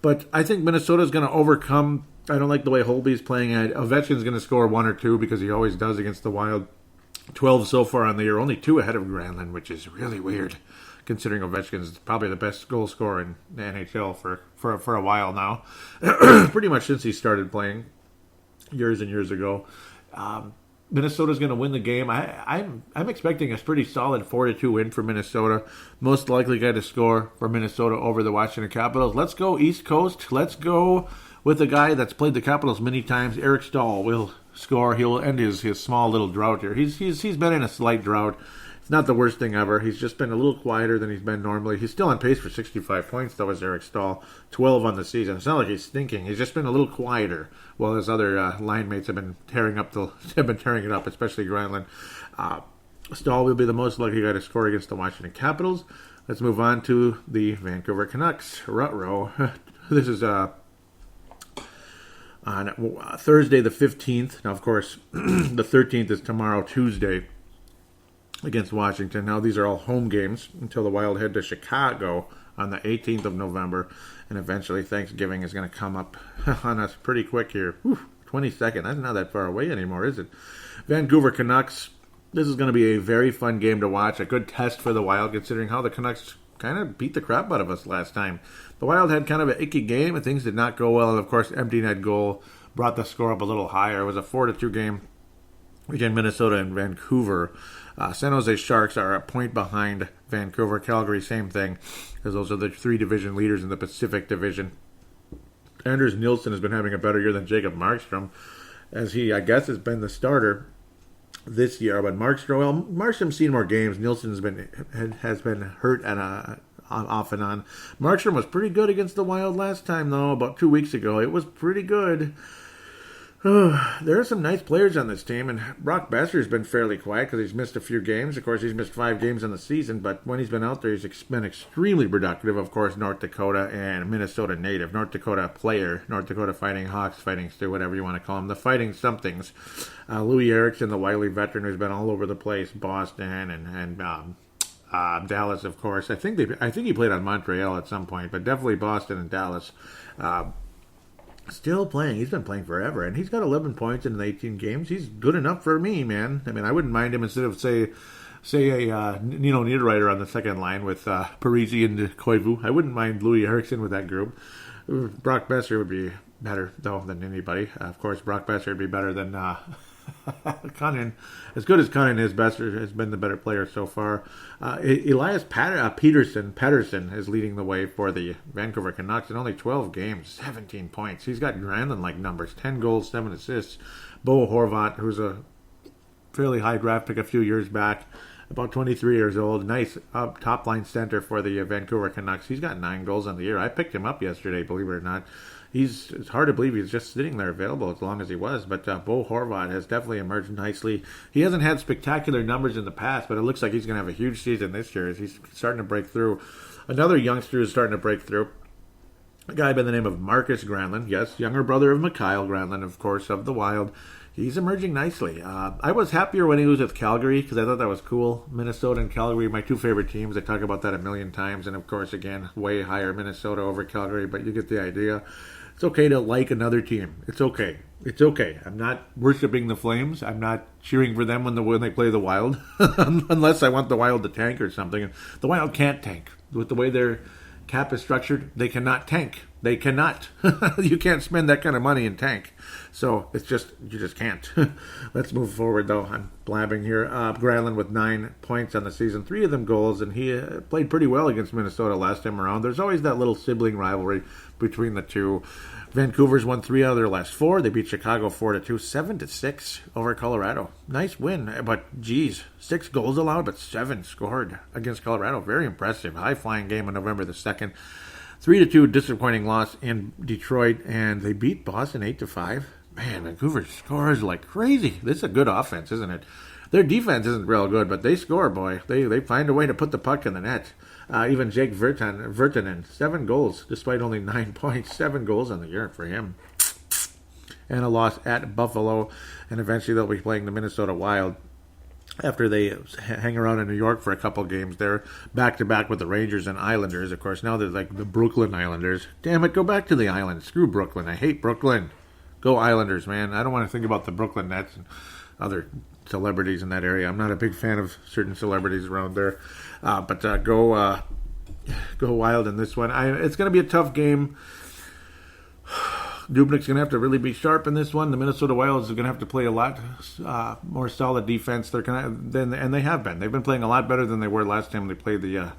But I think Minnesota's going to overcome. I don't like the way Holtby's playing. Ovechkin's going to score 1 or 2 because he always does against the Wild. 12 so far on the year, only 2 ahead of Granlund, which is really weird, considering Ovechkin's probably the best goal scorer in the NHL for a while now, pretty much since he started playing years and years ago. Minnesota's going to win the game. I'm expecting a pretty solid 4-2 win for Minnesota. Most likely guy to score for Minnesota over the Washington Capitals. Let's go East Coast. Let's go with a guy that's played the Capitals many times. Eric Staal will score. He'll end his small little drought here. He's been in a slight drought. It's not the worst thing ever. He's just been a little quieter than he's been normally. He's still on pace for 65 points, though, as Eric Staal. 12 on the season. It's not like he's stinking. He's just been a little quieter, while his other line mates have been tearing it up, especially Granlund. Staal will be the most likely guy to score against the Washington Capitals. Let's move on to the Vancouver Canucks. Ruh-roh. This is on Thursday the 15th. Now, of course, the 13th is tomorrow, Tuesday, against Washington. Now, these are all home games until the Wild head to Chicago on the 18th of November. And eventually Thanksgiving is going to come up on us pretty quick here. 22nd. That's not that far away anymore, is it? Vancouver Canucks. This is going to be a very fun game to watch. A good test for the Wild, considering how the Canucks kind of beat the crap out of us last time. The Wild had kind of an icky game, and things did not go well. And, of course, empty net goal brought the score up a little higher. It was a 4-2 game between Minnesota and Vancouver. San Jose Sharks are a point behind Vancouver. Calgary, same thing, because those are the 3 division leaders in the Pacific Division. Anders Nilsson has been having a better year than Jacob Markstrom, as he, I guess, has been the starter this year. But Markstrom's seen more games. Nilsson has been hurt off and on. Markstrom was pretty good against the Wild last time, though, about 2 weeks ago. It was pretty good. There are some nice players on this team, and Brock Besser's been fairly quiet because he's missed a few games. Of course, he's missed 5 games in the season, but when he's been out there, he's been extremely productive. Of course, North Dakota and Minnesota native. North Dakota player, North Dakota Fighting Hawks, Fighting Stu, whatever you want to call them. The Fighting Somethings. Louis Erickson, the wily veteran who's been all over the place. Boston and Dallas, of course. I think he played on Montreal at some point, but definitely Boston and Dallas. Still playing. He's been playing forever, and he's got 11 points in 18 games. He's good enough for me, man. I mean, I wouldn't mind him instead of, say a Nino Niederreiter on the second line with Parisi and Koivu. I wouldn't mind Louis Erickson with that group. Brock Besser would be better, though, than anybody. Of course, Brock Besser would be better than Cunnin. As good as Cunnin is, Besser has been the better player so far. Elias Pettersson is leading the way for the Vancouver Canucks in only 12 games, 17 points. He's got Granlund-like numbers, 10 goals, 7 assists. Bo Horvat, who's a fairly high draft pick a few years back, about 23 years old, nice top-line center for the Vancouver Canucks. He's got 9 goals on the year. I picked him up yesterday, believe it or not. It's hard to believe he's just sitting there available as long as he was, but Bo Horvat has definitely emerged nicely. He hasn't had spectacular numbers in the past, but it looks like he's going to have a huge season this year as he's starting to break through. Another youngster is starting to break through. A guy by the name of Marcus Granlund, yes, younger brother of Mikael Granlund, of course, of the Wild. He's emerging nicely. I was happier when he was with Calgary because I thought that was cool. Minnesota and Calgary, my 2 favorite teams. I talk about that a million times, and of course, again, way higher Minnesota over Calgary, but you get the idea. It's okay to like another team. It's okay. It's okay. I'm not worshiping the Flames. I'm not cheering for them when they play the Wild, unless I want the Wild to tank or something. The Wild can't tank. With the way their cap is structured, they cannot tank. They cannot. You can't spend that kind of money in tank. So you just can't. Let's move forward, though. I'm blabbing here. Granlund with 9 points on the season, 3 of them goals, and he played pretty well against Minnesota last time around. There's always that little sibling rivalry between the two. Vancouver's won 3 out of their last 4. They beat Chicago 4-2, 7-6 over Colorado. Nice win, but geez, 6 goals allowed, but 7 scored against Colorado. Very impressive. High-flying game on November the 2nd. 3-2 disappointing loss in Detroit, and they beat Boston 8-5. Man, Vancouver scores like crazy. This is a good offense, isn't it? Their defense isn't real good, but they score, boy. They find a way to put the puck in the net. Even Jake Virtanen, 7 goals, despite only 9 points. 7 goals on the year for him. And a loss at Buffalo, and eventually they'll be playing the Minnesota Wild. After they hang around in New York for a couple games, they're back-to-back with the Rangers and Islanders. Of course, now they're like the Brooklyn Islanders. Damn it, go back to the Island. Screw Brooklyn. I hate Brooklyn. Go Islanders, man. I don't want to think about the Brooklyn Nets and other celebrities in that area. I'm not a big fan of certain celebrities around there. But go Wild in this one. It's going to be a tough game. Dubnik's going to have to really be sharp in this one. The Minnesota Wild are going to have to play a lot more solid defense. And they have been. They've been playing a lot better than they were last time they played the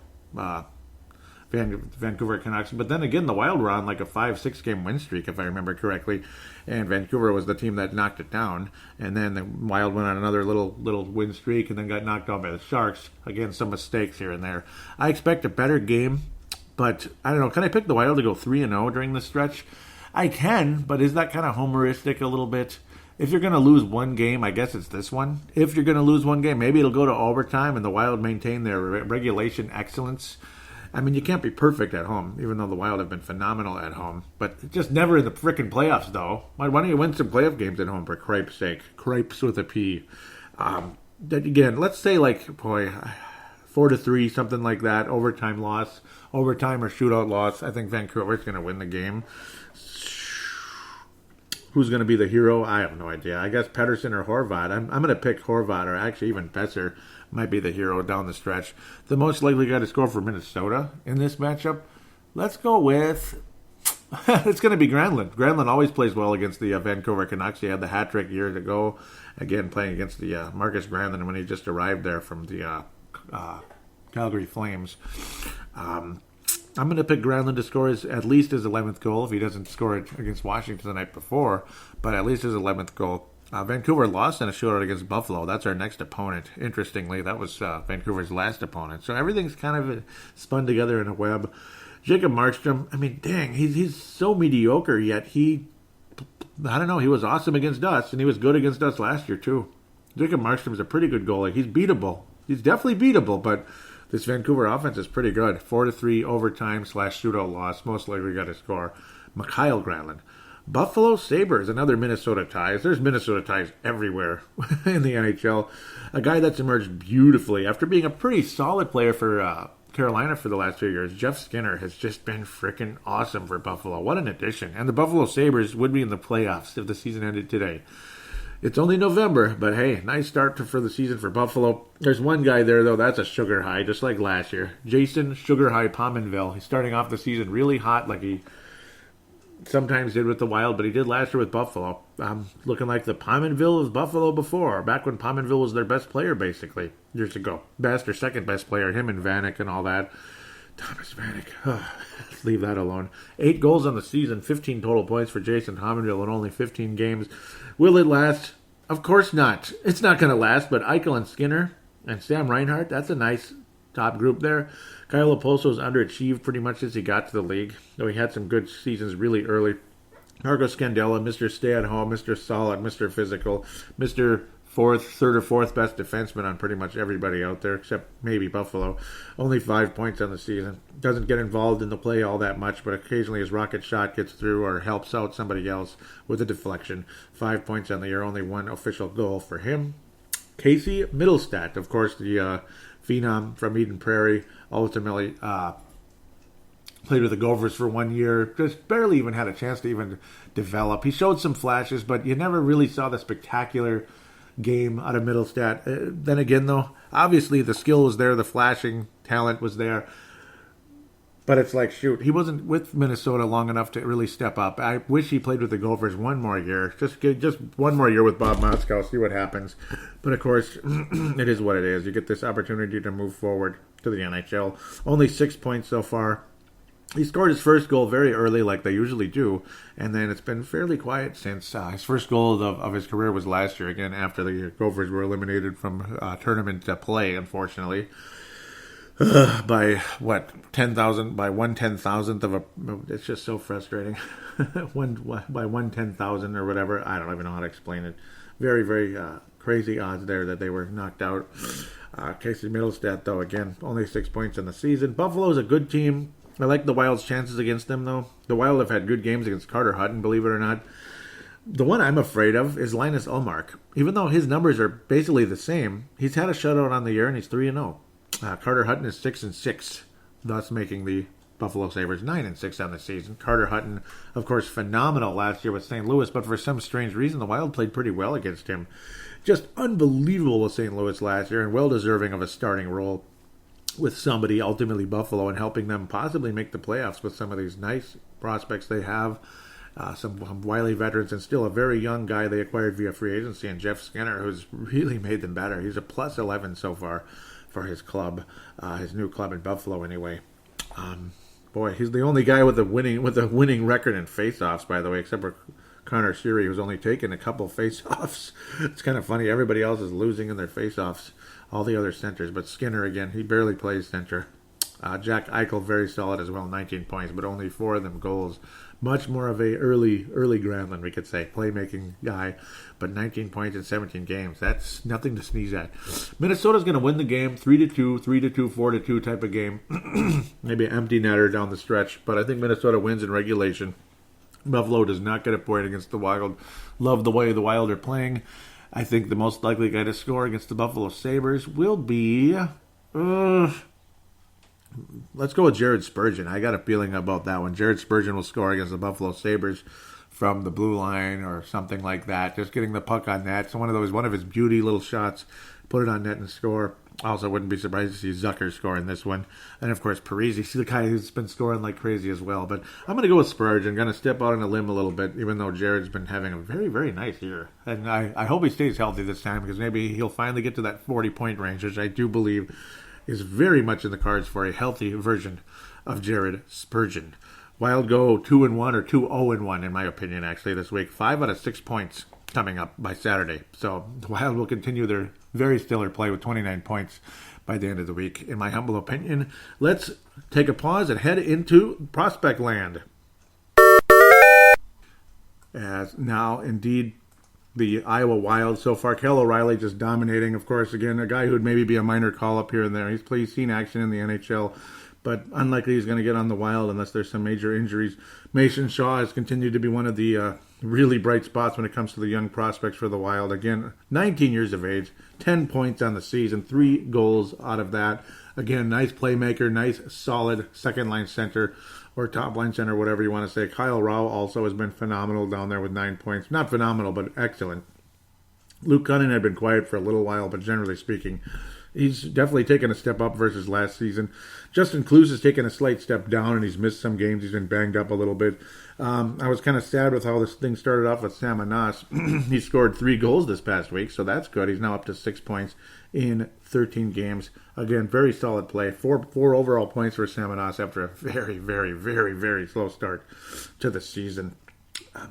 Vancouver Canucks. But then again, the Wild were on like a 5-6 game win streak, if I remember correctly. And Vancouver was the team that knocked it down. And then the Wild went on another little win streak and then got knocked out by the Sharks. Again, some mistakes here and there. I expect a better game. But I don't know. Can I pick the Wild to go 3-0 during this stretch? I can, but is that kind of homeristic a little bit? If you're going to lose one game, I guess it's this one. If you're going to lose one game, maybe it'll go to overtime and the Wild maintain their regulation excellence. I mean, you can't be perfect at home, even though the Wild have been phenomenal at home. But just never in the frickin' playoffs, though. Why don't you win some playoff games at home, for cripe's sake? Cripes with a P. Again, let's say, 4-3, something like that. Overtime loss. Overtime or shootout loss. I think Vancouver's going to win the game. Who's going to be the hero? I have no idea. I guess Pettersson or Horvat. I'm going to pick Horvat, or actually even Besser might be the hero down the stretch. The most likely guy to score for Minnesota in this matchup, let's go with... it's going to be Granlund. Granlund always plays well against the Vancouver Canucks. He had the hat trick years ago, again playing against the Marcus Granlund when he just arrived there from the Calgary Flames. I'm going to pick Granlund to score at least his 11th goal if he doesn't score it against Washington the night before, but at least his 11th goal. Vancouver lost in a shootout against Buffalo. That's our next opponent. Interestingly, that was Vancouver's last opponent. So everything's kind of spun together in a web. Jacob Markstrom, I mean, dang, he's so mediocre, yet he was awesome against us, and he was good against us last year too. Jacob Markstrom's a pretty good goalie. He's beatable. He's definitely beatable, but this Vancouver offense is pretty good. 4-3 overtime / shootout loss. Most likely got to score. Mikael Granlund. Buffalo Sabres, another Minnesota ties. There's Minnesota ties everywhere in the NHL. A guy that's emerged beautifully after being a pretty solid player for Carolina for the last few years. Jeff Skinner has just been freaking awesome for Buffalo. What an addition. And the Buffalo Sabres would be in the playoffs if the season ended today. It's only November, but hey, nice start for the season for Buffalo. There's one guy there, though, that's a sugar high, just like last year. Jason Sugar High Pominville. He's starting off the season really hot like he sometimes did with the Wild, but he did last year with Buffalo. Looking like the Pominville of Buffalo before, back when Pominville was their best player, basically, years ago. Best or second best player, him and Vanek and all that. Thomas Vanek. Leave that alone. 8 goals on the season, 15 total points for Jason Pominville in only 15 games. Will it last? Of course not. It's not going to last, but Eichel and Skinner and Sam Reinhart, that's a nice top group there. Kyle Oposo's underachieved pretty much as he got to the league, though he had some good seasons really early. Marco Scandella, Mr. Stay-at-home, Mr. Solid, Mr. Physical, Mr. Third or fourth best defenseman on pretty much everybody out there, except maybe Buffalo. Only 5 points on the season. Doesn't get involved in the play all that much, but occasionally his rocket shot gets through or helps out somebody else with a deflection. 5 points on the year, only 1 official goal for him. Casey Middlestat, of course, the phenom from Eden Prairie, ultimately played with the Gophers for 1 year. Just barely even had a chance to even develop. He showed some flashes, but you never really saw the spectacular game out of Middlestat. Then again, though, obviously the skill was there, the flashing talent was there. But it's like, shoot, he wasn't with Minnesota long enough to really step up. I wish he played with the Gophers one more year. Just one more year with Bob Motzko, see what happens. But of course, it is what it is. You get this opportunity to move forward to the NHL. Only 6 points so far. He scored his first goal very early, like they usually do, and then it's been fairly quiet since. His first goal of his career was last year, again, after the Gophers were eliminated from tournament play, unfortunately. By what 10,000 by 1/10,000th of a, it's just so frustrating. By 1/10,000 or whatever, I don't even know how to explain it. Very, very crazy odds there that they were knocked out. Casey Middlestat, though, again, only 6 points in the season. Buffalo's a good team. I like the Wild's chances against them, though. The Wild have had good games against Carter Hutton, believe it or not. The one I'm afraid of is Linus Ullmark. Even though his numbers are basically the same, he's had a shutout on the year and he's 3-0. Carter Hutton is 6-6, thus making the Buffalo Sabres 9-6 on the season. Carter Hutton, of course, phenomenal last year with St. Louis, but for some strange reason, the Wild played pretty well against him. Just unbelievable with St. Louis last year, and well deserving of a starting role with somebody, ultimately Buffalo, and helping them possibly make the playoffs with some of these nice prospects they have. Some wily veterans, and still a very young guy they acquired via free agency, and Jeff Skinner, who's really made them better. He's a plus 11 so far for his club, his new club in Buffalo anyway. Boy, he's the only guy with a winning record in face-offs, by the way, except for Connor Sheary, who's only taken a couple face-offs. It's kind of funny. Everybody else is losing in their face-offs, all the other centers. But Skinner, again, he barely plays center. Jack Eichel, very solid as well, 19 points, but only 4 of them goals. Much more of a early Granlund, we could say, playmaking guy. But 19 points in 17 games, that's nothing to sneeze at. Minnesota's going to win the game, 3-2, 3-2, 4-2 type of game. Maybe an empty netter down the stretch, but I think Minnesota wins in regulation. Buffalo does not get a point against the Wild. Love the way the Wild are playing. I think the most likely guy to score against the Buffalo Sabres will be... let's go with Jared Spurgeon. I got a feeling about that one. Jared Spurgeon will score against the Buffalo Sabres from the blue line or something like that. Just getting the puck on net. So one of his beauty little shots, put it on net and score. Also, wouldn't be surprised to see Zucker score in this one. And, of course, Parise. He's the guy who's been scoring like crazy as well. But I'm going to go with Spurgeon. I'm going to step out on a limb a little bit, even though Jared's been having a very, very nice year. And I hope he stays healthy this time, because maybe he'll finally get to that 40-point range, which I do believe is very much in the cards for a healthy version of Jared Spurgeon. Wild go 2-1 or 2-0-1, in my opinion, actually, this week. 5 out of 6 points coming up by Saturday. So the Wild will continue their very stellar play with 29 points by the end of the week, in my humble opinion. Let's take a pause and head into prospect land. As now, indeed, the Iowa Wild so far. Cal O'Reilly just dominating, of course. Again, a guy who would maybe be a minor call-up here and there. He's seen action in the NHL, but unlikely he's going to get on the Wild unless there's some major injuries. Mason Shaw has continued to be one of the really bright spots when it comes to the young prospects for the Wild. Again, 19 years of age, 10 points on the season, 3 goals out of that. Again, nice playmaker, nice solid second-line center or top-line center, whatever you want to say. Kyle Rao also has been phenomenal down there with 9 points. Not phenomenal, but excellent. Luke Cunningham had been quiet for a little while, but generally speaking, he's definitely taken a step up versus last season. Justin Kluse has taken a slight step down, and he's missed some games. He's been banged up a little bit. I was kind of sad with how this thing started off with Sam Anas. He scored 3 goals this past week, so that's good. He's now up to 6 points in 13 games. Again, very solid play. Four overall points for Sam Anas after a very, very, very, very slow start to the season.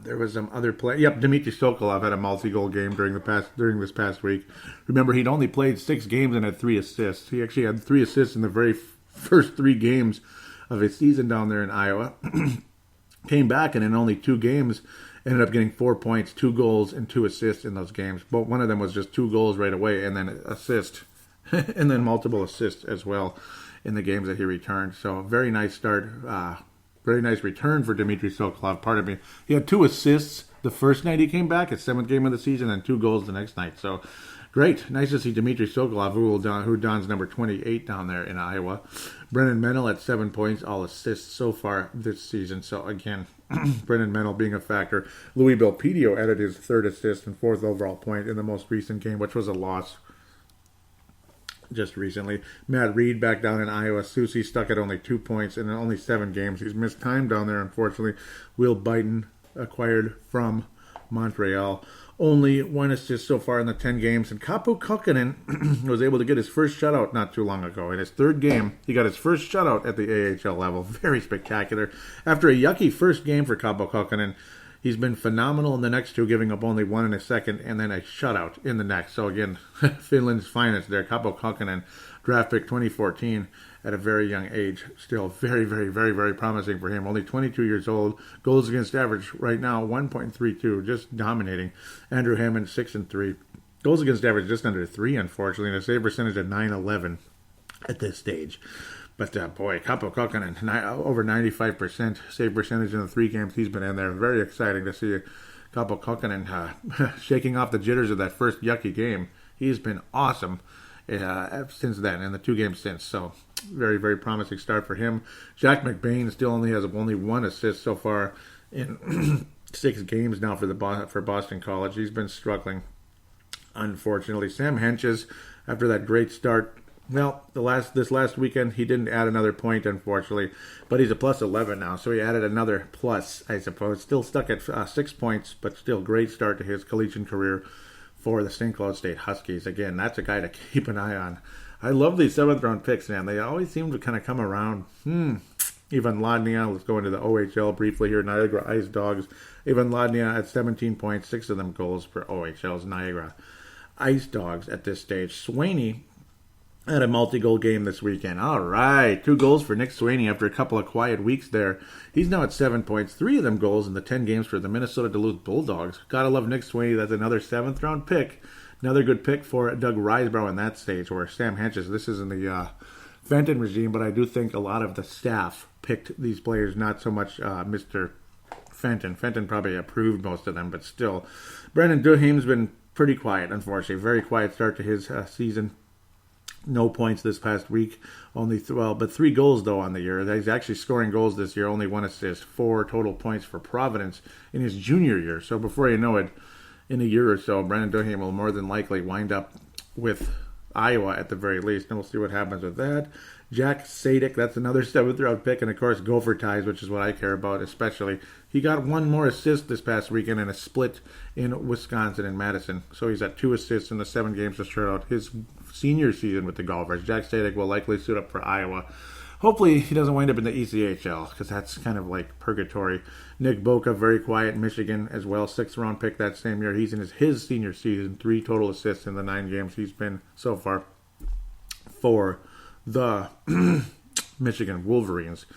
There was some other play. Yep, Dmitry Sokolov had a multi-goal game during this past week. Remember, he'd only played 6 games and had 3 assists. He actually had 3 assists in the very first 3 games of his season down there in Iowa. Came back and in only 2 games ended up getting 4 points, 2 goals, and 2 assists in those games. But one of them was just 2 goals right away and then an assist, and then multiple assists as well in the games that he returned. So very nice start. Very nice return for Dmitry Sokolov. Pardon me. He had 2 assists the first night he came back, his 7th game of the season, and 2 goals the next night. So great. Nice to see Dmitry Sokolov, who dons number 28 down there in Iowa. Brennan Mennel at 7 points, all assists so far this season. So again, Brennan Mennel being a factor. Louis Belpedio added his 3rd assist and 4th overall point in the most recent game, which was a loss just recently. Matt Reed back down in Iowa. Susie stuck at only 2 points in only 7 games. He's missed time down there, unfortunately. Will Biden acquired from Montreal. Only 1 assist so far in the 10 games. And Kaapo Kähkönen was able to get his first shutout not too long ago. In his 3rd game, he got his first shutout at the AHL level. Very spectacular. After a yucky first game for Kaapo Kähkönen, he's been phenomenal in the next 2, giving up only 1 in a second, and then a shutout in the next. So again, Finland's finest there. Kaapo Kähkönen, draft pick 2014, at a very young age. Still very, very, very, very promising for him. Only 22 years old. Goals against average right now, 1.32, just dominating. Andrew Hammond, 6-3. Goals against average just under 3, unfortunately, and a save percentage of 9.11 at this stage. But boy, Kaapo Kähkönen, over 95% save percentage in the 3 games he's been in there. Very exciting to see Kaapo Kähkönen shaking off the jitters of that first yucky game. He's been awesome since then, in the 2 games since. So very, very promising start for him. Jack McBain still only has only 1 assist so far in 6 games now for Boston College. He's been struggling, unfortunately. Sam Henches, after that great start, well, this last weekend, he didn't add another point, unfortunately, but he's a plus 11 now, so he added another plus, I suppose. Still stuck at 6 points, but still great start to his collegiate career for the St. Cloud State Huskies. Again, that's a guy to keep an eye on. I love these 7th-round picks, man. They always seem to kind of come around. Ivan Ladnia, let's go into the OHL briefly here. Niagara Ice Dogs. Ivan Ladnia at 17 points, 6 of them goals for OHL's Niagara Ice Dogs at this stage. Swaney had a multi-goal game this weekend. All right, 2 goals for Nick Swaney after a couple of quiet weeks there. He's now at 7 points, 3 of them goals in the 10 games for the Minnesota Duluth Bulldogs. Gotta love Nick Swaney. That's another 7th-round pick. Another good pick for Doug Risebrough in that stage, where Sam Henches, this is in the Fenton regime, but I do think a lot of the staff picked these players, not so much Mr. Fenton. Fenton probably approved most of them, but still. Brendan Duhaim's been pretty quiet, unfortunately. Very quiet start to his season. No points this past week. But 3 goals, though, on the year. He's actually scoring goals this year. Only 1 assist. 4 total points for Providence in his junior year. So before you know it, in a year or so, Brendan Duhaim will more than likely wind up with Iowa at the very least. And we'll see what happens with that. Jack Sadik, that's another 7th-round pick. And, of course, Gopher Ties, which is what I care about especially. He got 1 more assist this past weekend in a split in Wisconsin and Madison. So he's at 2 assists in the 7 games to start out his senior season with the Golfers. Jack Sadik will likely suit up for Iowa. Hopefully he doesn't wind up in the ECHL, because that's kind of like purgatory. Nick Boca, very quiet in Michigan as well. 6th-round pick that same year. He's in his senior season. 3 total assists in the 9 games he's been so far for the Michigan Wolverines.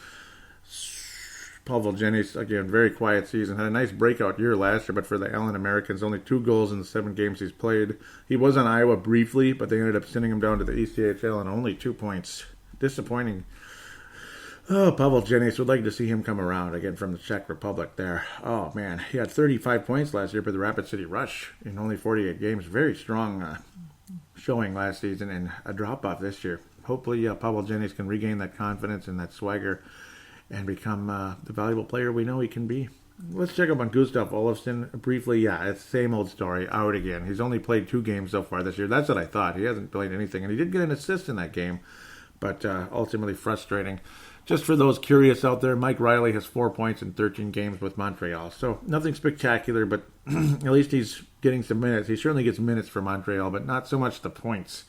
Pavel Jennings, again, very quiet season. Had a nice breakout year last year, but for the Allen Americans, only 2 goals in the 7 games he's played. He was on Iowa briefly, but they ended up sending him down to the ECHL and only 2 points. Disappointing. Oh, Pavel Jennings, would like to see him come around again from the Czech Republic there. Oh, man. He had 35 points last year for the Rapid City Rush in only 48 games. Very strong showing last season and a drop-off this year. Hopefully, Pavel Jennings can regain that confidence and that swagger and become the valuable player we know he can be. Let's check up on Gustav Olofsson briefly. Yeah, it's the same old story. Out again. He's only played 2 games so far this year. That's what I thought. He hasn't played anything. And he did get an assist in that game, but ultimately frustrating. Just for those curious out there, Mike Riley has 4 points in 13 games with Montreal. So nothing spectacular, but at least he's getting some minutes. He certainly gets minutes for Montreal, but not so much the points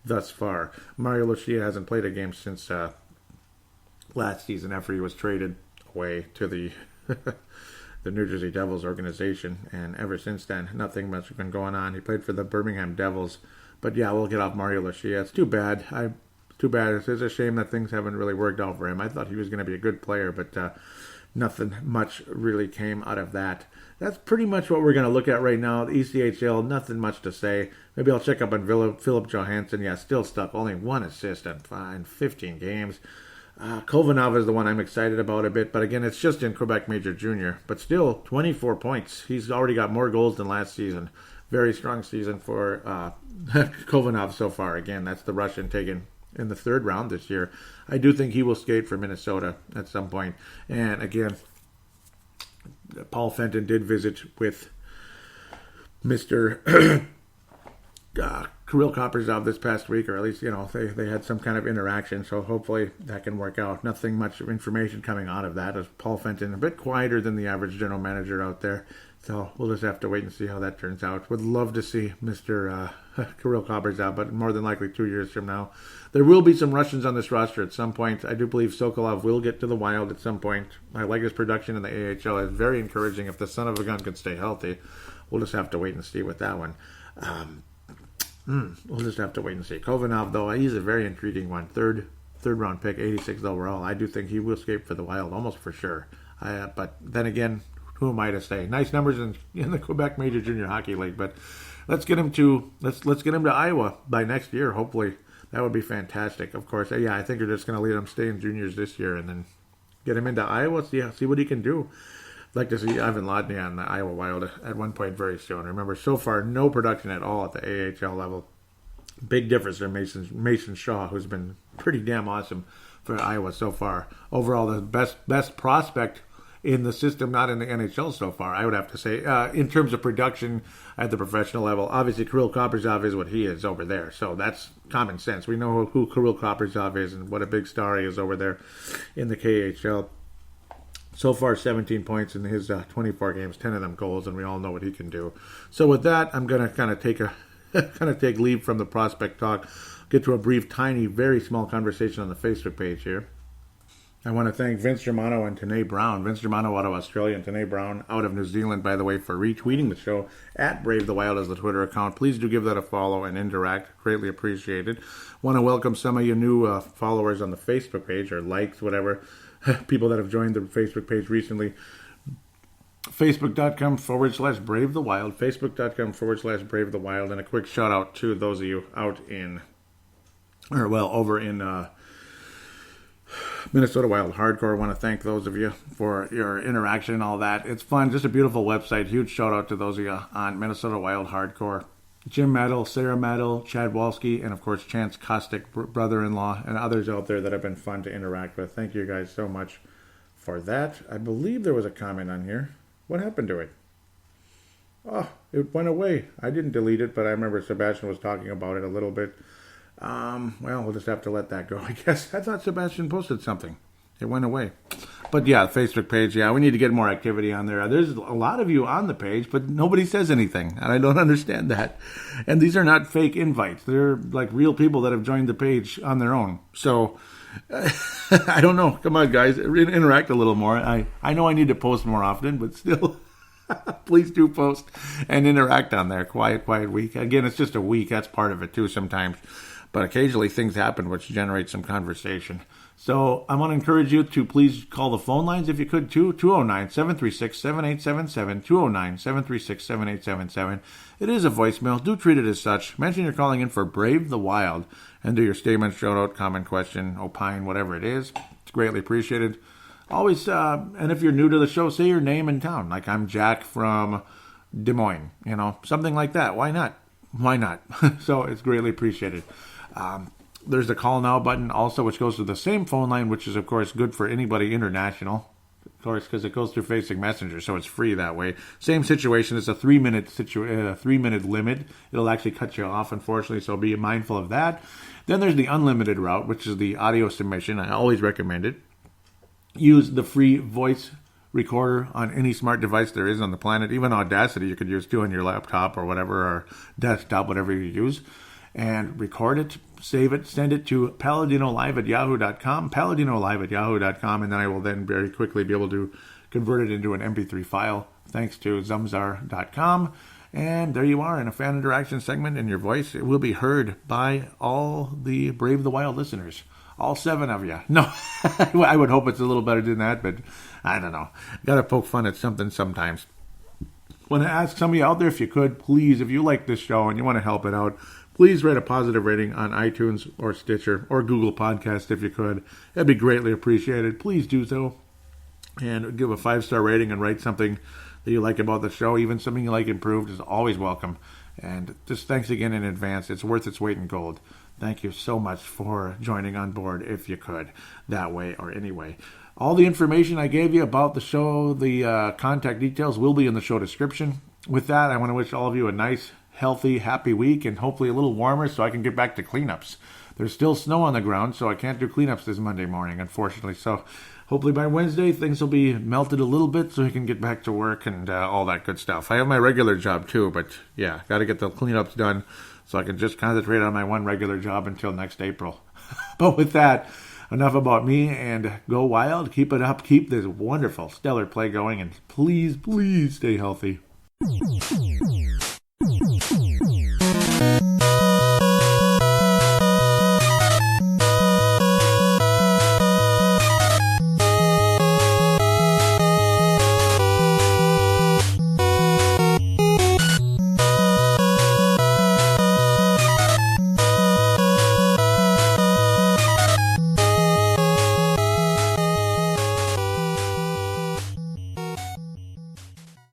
thus far. Mario Lucia hasn't played a game since last season after he was traded away to the the New Jersey Devils organization. And ever since then, nothing much has been going on. He played for the Birmingham Devils. But yeah, we'll get off Mario Lucia. It's too bad. It's a shame that things haven't really worked out for him. I thought he was going to be a good player, but nothing much really came out of that. That's pretty much what we're going to look at right now. The ECHL, nothing much to say. Maybe I'll check up on Philip Johansson. Yeah, still stuck. Only 1 assist in 15 games. Kovanov is the one I'm excited about a bit, but again, it's just in Quebec Major Junior. But still, 24 points. He's already got more goals than last season. Very strong season for Kovanov so far. Again, that's the Russian taken in the 3rd round this year. I do think he will skate for Minnesota at some point. And again, Paul Fenton did visit with Mr. Kirill Kaprizov this past week, or at least, they had some kind of interaction, so hopefully that can work out. Nothing much of information coming out of that, as Paul Fenton, a bit quieter than the average general manager out there, so we'll just have to wait and see how that turns out. Would love to see Mr. Kirill Kaprizov, but more than likely 2 years from now. There will be some Russians on this roster at some point. I do believe Sokolov will get to the Wild at some point. I like his production in the AHL. It's very encouraging if the son of a gun can stay healthy. We'll just have to wait and see with that one. We'll just have to wait and see. Kovanov, though, he's a very intriguing one. Third round pick, 86th overall. I do think he will escape for the Wild, almost for sure. But then again, who am I to say? Nice numbers in the Quebec Major Junior Hockey League, but let's get him to Iowa by next year. Hopefully, that would be fantastic. Of course, I think they're just going to let him stay in juniors this year and then get him into Iowa. See what he can do. I'd like to see Ivan Lodny on the Iowa Wild at one point very soon. Remember, so far, no production at all at the AHL level. Big difference from Mason Shaw, who's been pretty damn awesome for Iowa so far. Overall, the best prospect in the system, not in the NHL so far, I would have to say. In terms of production at the professional level, obviously Kirill Kaprizov is what he is over there. So that's common sense. We know who Kirill Kaprizov is and what a big star he is over there in the KHL. So far, 17 points in his 24 games, 10 of them goals, and we all know what he can do. So with that, I'm going to kind of take leave from the prospect talk, get to a brief, tiny, very small conversation on the Facebook page here. I want to thank Vince Germano and Tanae Brown. Vince Germano out of Australia and Tanae Brown out of New Zealand, by the way, for retweeting the show at Brave the Wild as the Twitter account. Please do give that a follow and interact. Greatly appreciated. Want to welcome some of you new followers on the Facebook page, or likes, whatever. People that have joined the Facebook page recently. Facebook.com/Brave the Wild. Facebook.com/Brave the Wild. And a quick shout out to those of you out over in Minnesota Wild Hardcore. I want to thank those of you for your interaction and all that. It's fun. Just a beautiful website. Huge shout out to those of you on Minnesota Wild Hardcore. Jim Maddle, Sarah Maddle, Chad Walski, and of course Chance Kostick, brother-in-law, and others out there that have been fun to interact with. Thank you guys so much for that. I believe there was a comment on here. What happened to it? Oh, it went away. I didn't delete it, but I remember Sebastian was talking about it a little bit. We'll just have to let that go, I guess. I thought Sebastian posted something. It went away. But yeah, Facebook page, we need to get more activity on there. There's a lot of you on the page, but nobody says anything, and I don't understand that. And these are not fake invites. They're like real people that have joined the page on their own. So, I don't know. Come on, guys. Interact a little more. I know I need to post more often, but still, please do post and interact on there. Quiet week. Again, it's just a week. That's part of it, too, sometimes. But occasionally things happen which generate some conversation. So I want to encourage you to please call the phone lines if you could, too. 209-736-7877. 209-736-7877. It is a voicemail. Do treat it as such. Mention you're calling in for Brave the Wild. And do your statement, shout out, comment, question, opine, whatever it is. It's greatly appreciated. Always, and if you're new to the show, say your name and town. Like I'm Jack from Des Moines. Something like that. Why not? So it's greatly appreciated. There's the call now button also, which goes to the same phone line, which is, of course, good for anybody international. Of course, because it goes through Facebook Messenger, so it's free that way. Same situation. It's a 3-minute limit. It'll actually cut you off, unfortunately, so be mindful of that. Then there's the unlimited route, which is the audio submission. I always recommend it. Use the free voice recorder on any smart device there is on the planet. Even Audacity you could use too on your laptop or whatever, or desktop, whatever you use. And record it, save it, send it to paladinolive@yahoo.com, paladinolive@yahoo.com, and then I will then very quickly be able to convert it into an MP3 file thanks to zamzar.com. And there you are in a fan interaction segment, and your voice it will be heard by all the Brave the Wild listeners. All 7 of you. No, I would hope it's a little better than that, but I don't know. Got to poke fun at something sometimes. Want to ask some of you out there, if you could, please, if you like this show and you want to help it out, please write a positive rating on iTunes or Stitcher or Google Podcast if you could. That'd be greatly appreciated. Please do so. And give a 5-star rating and write something that you like about the show. Even something you like improved is always welcome. And just thanks again in advance. It's worth its weight in gold. Thank you so much for joining on board if you could, that way or anyway. All the information I gave you about the show, the contact details will be in the show description. With that, I want to wish all of you a nice, healthy, happy week, and hopefully a little warmer so I can get back to cleanups. There's still snow on the ground, so I can't do cleanups this Monday morning, unfortunately. So hopefully by Wednesday, things will be melted a little bit so I can get back to work and all that good stuff. I have my regular job too, but yeah, got to get the cleanups done so I can just concentrate on my one regular job until next April. But with that, enough about me, and go wild. Keep it up. Keep this wonderful, stellar play going, and please, please stay healthy.